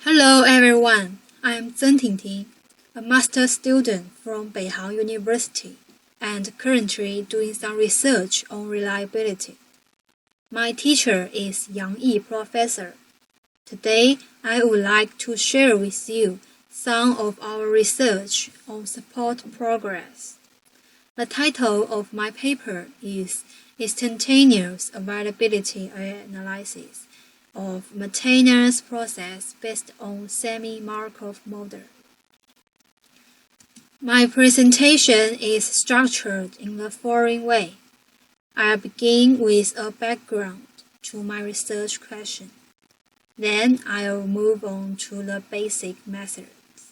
Hello everyone, I am Zeng Tingting, a master student from Beihang University and currently doing some research on reliability. My teacher is Yang Yi Professor. Today, I would like to share with you some of our research on support progress. The title of my paper is Instantaneous Availability Analysis of Maintenance Process based on Semi-Markov model. My presentation is structured in the following way. I'll begin with a background to my research question. Then I'll move on to the basic methods.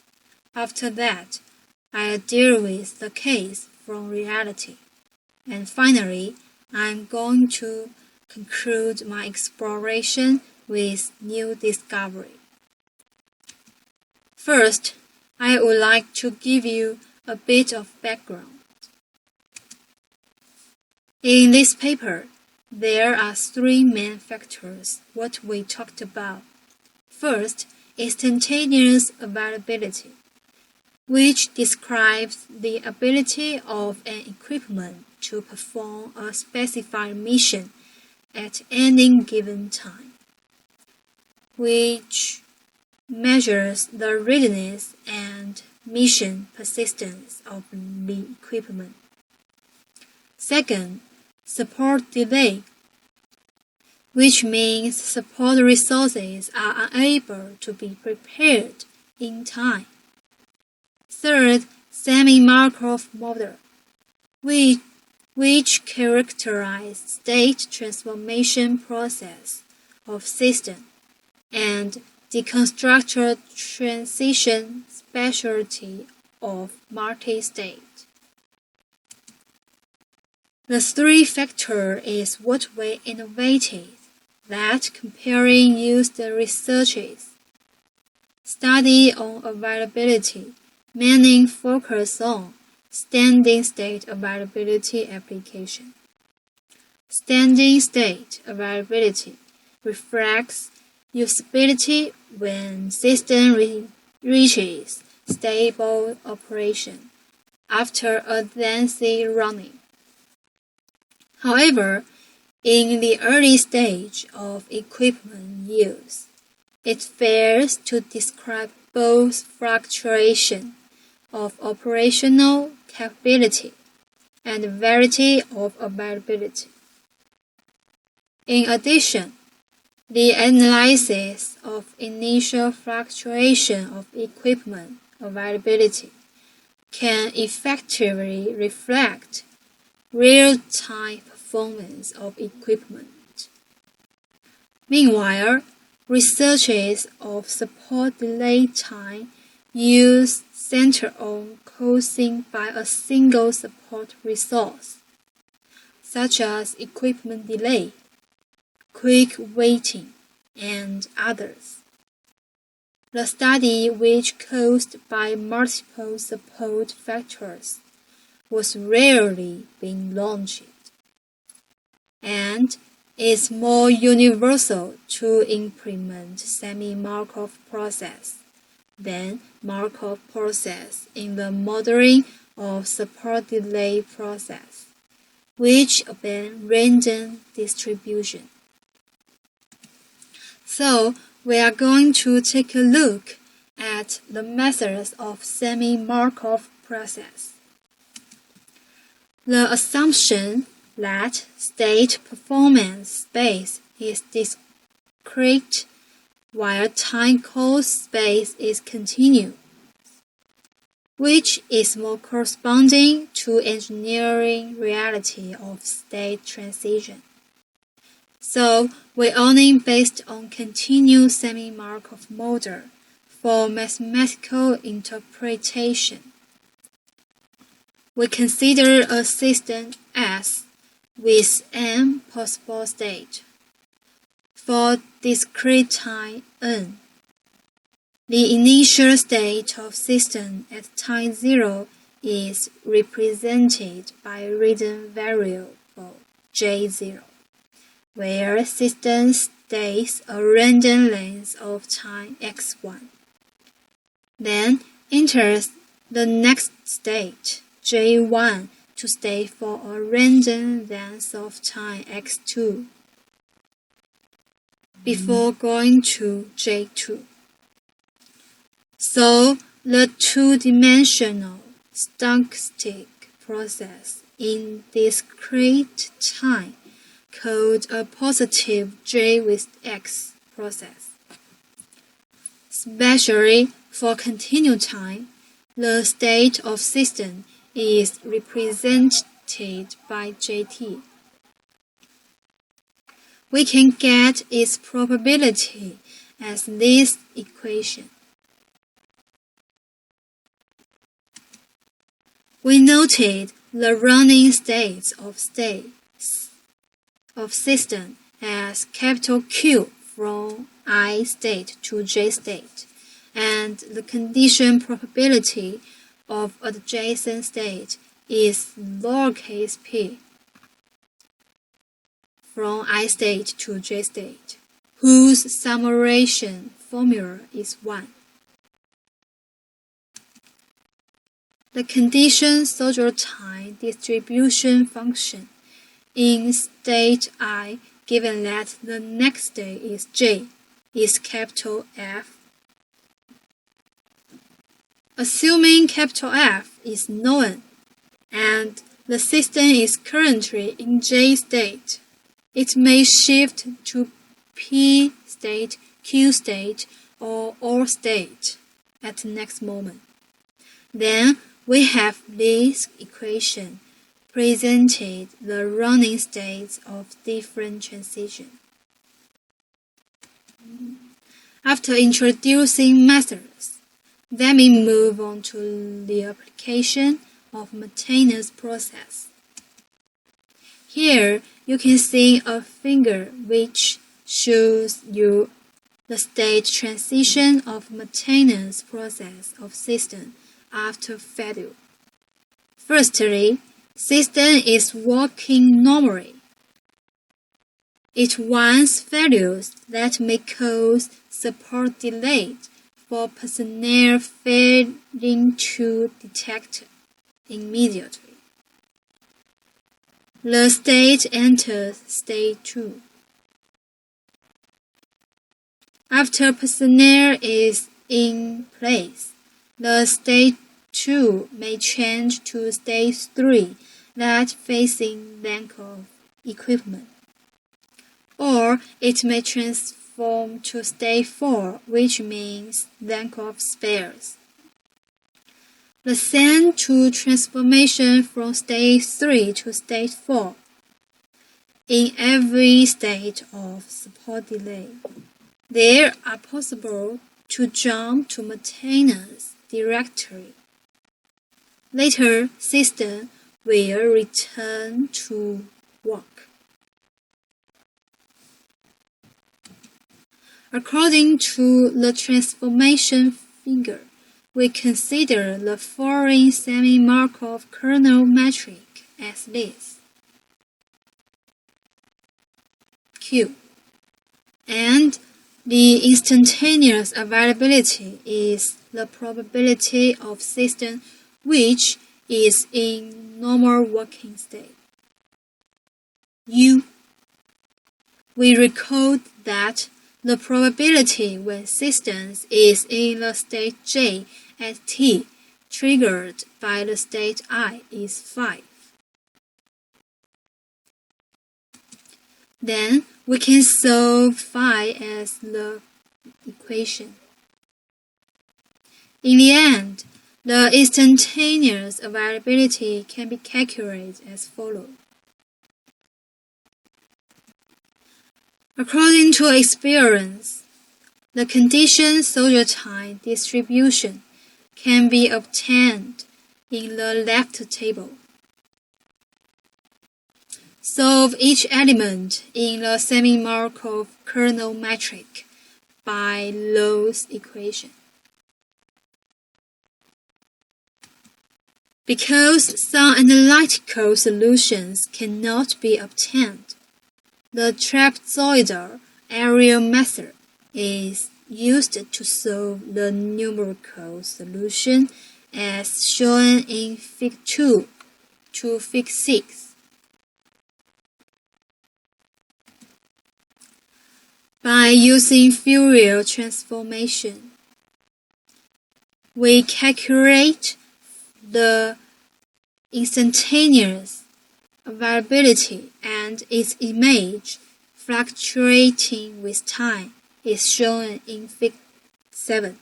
After that, I'll deal with the case from reality. And finally, I'm going to conclude my exploration with new discovery. First, I would like to give you a bit of background. In this paper, there are three main factors what we talked about. First, instantaneous availability, which describes the ability of an equipment to perform a specified mission at any given time, which measures the readiness and mission persistence of the equipment. Second, support delay, which means support resources are unable to be prepared in time. Third, Semi-Markov model, which characterize state transformation process of system and deconstructed transition specialty of multi-state. The three factor is what we innovated, that comparing used researches. Study on availability, meaning focus on standing state availability application. Standing state availability reflects usability when system reaches stable operation after a lengthy running. However, in the early stage of equipment use, it fails to describe both fluctuation of operational capability and variety of availability. In addition, the analysis of initial fluctuation of equipment availability can effectively reflect real-time performance of equipment. Meanwhile, researches of support delay time use center on causing by a single support resource, such as equipment delay, quick waiting, and others. The study, which caused by multiple support factors, was rarely being launched, and is more universal to implement Semi-Markov process than Markov process in the modeling of support delay process, which obtain random distribution. So, we are going to take a look at the methods of Semi-Markov process. The assumption that state performance space is discrete while time course space is continuous, which is more corresponding to engineering reality of state transition. So, we only based on continuous Semi-Markov model for mathematical interpretation. We consider a system S with n possible states. For discrete time n, the initial state of system at time 0 is represented by a random variable J0, where system states a random length of time x1. Then enters the next state, j1, to state for a random length of time x2, before going to j2. So the two-dimensional stochastic process in discrete time, called a positive j with x process. Especially for continued time, the state of system is represented by jt. We can get its probability as this equation. We noted the running states of system as capital Q from I state to J state, and the condition probability of adjacent state is lowercase p from I state to J state, whose summation formula is 1. The condition social time distribution function in state I, given that the next state is J, is capital F. Assuming capital F is known and the system is currently in J state, it may shift to P state, Q state, or all state at the next moment. Then we have this equation presented the running states of different transitions. After introducing methods, let me move on to the application of maintenance process. Here you can see a figure which shows you the state transition of maintenance process of system after failure. Firstly, system is working normally. It warns failures that may cause support delay for personnel failing to detect immediately. The state enters state 2. After personnel is in place, the state 2 may change to state 3, that facing lack of equipment. Or it may transform to state 4, which means lack of spares. The same two transformation from state 3 to state 4 in every state of support delay. They are possible to jump to maintenance directly. Later, system will return to work. According to the transformation figure, we consider the following Semi-Markov kernel metric as this: Q, and the instantaneous availability is the probability of system which is in normal working state. U, we record that the probability when systems is in the state J at T triggered by the state I is 5. Then we can solve phi as the equation. In the end, the instantaneous availability can be calculated as follows. According to experience, the condition social time distribution can be obtained in the left table. Solve each element in the Semi-Markov kernel metric by Low's equation. Because some analytical solutions cannot be obtained, the trapezoidal area method is used to solve the numerical solution as shown in Fig 2 to Fig 6. By using Fourier transformation, we calculate the instantaneous availability and its image fluctuating with time is shown in Fig 7.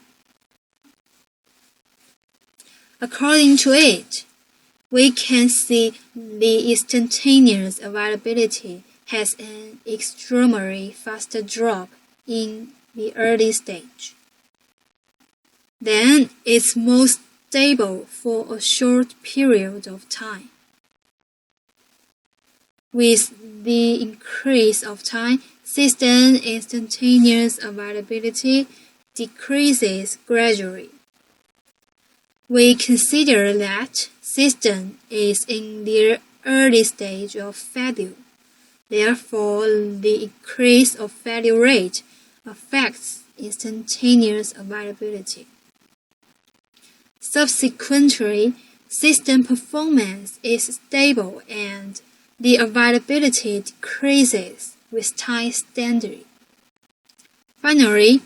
According to it, we can see the instantaneous availability has an extremely fast drop in the early stage. Then it's more stable for a short period of time. With the increase of time, system instantaneous availability decreases gradually. We consider that system is in the early stage of failure. Therefore, the increase of failure rate affects instantaneous availability. Subsequently, system performance is stable and the availability decreases with time steadily. Finally,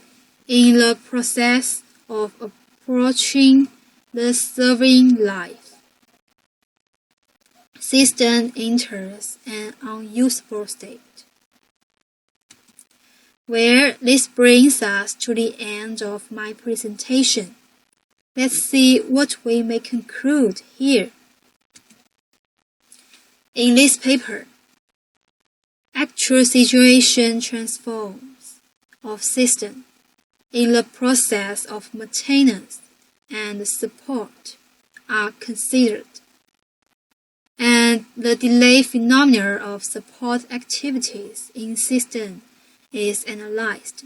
in the process of approaching the serving life, system enters an unusable state. Well, this brings us to the end of my presentation. Let's see what we may conclude here. In this paper, actual situation transforms of system in the process of maintenance and support are considered, and the delay phenomena of support activities in system is analyzed.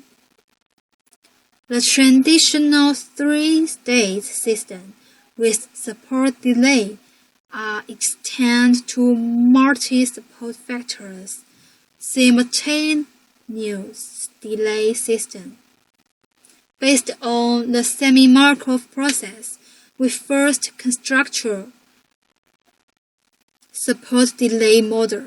The traditional three-stage system with support delay are extended to multi-support factors, simultaneous delay system. Based on the Semi-Markov process, we first construct a support delay model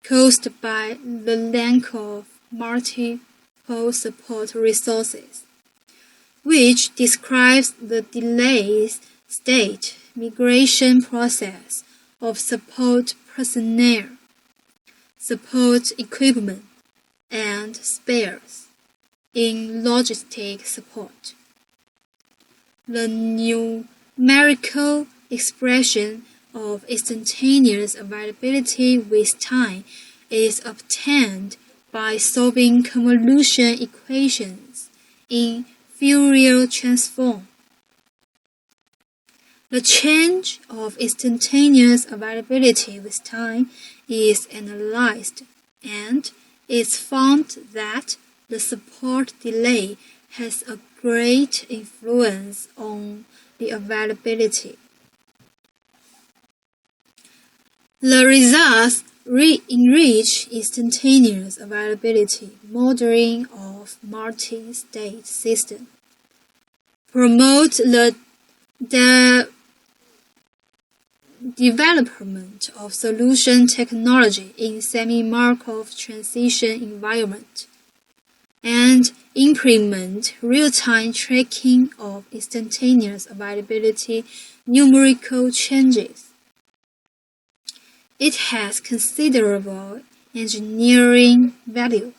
caused by the lack of multiple support resources, which describes the delay state migration process of support personnel, support equipment, and spares in logistic support. The numerical expression of instantaneous availability with time is obtained by solving convolution equations in Fourier transform. The change of instantaneous availability with time is analyzed, and it's found that the support delay has a great influence on the availability. The results enrich instantaneous availability modeling of multi-state system, promote the development of solution technology in Semi-Markov transition environment, and implement real-time tracking of instantaneous availability numerical changes. It has considerable engineering value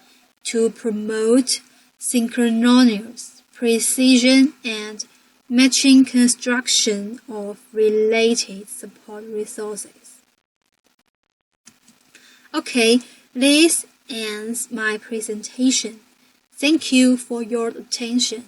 to promote synchronous precision and matching construction of related support resources. Okay, this ends my presentation. Thank you for your attention.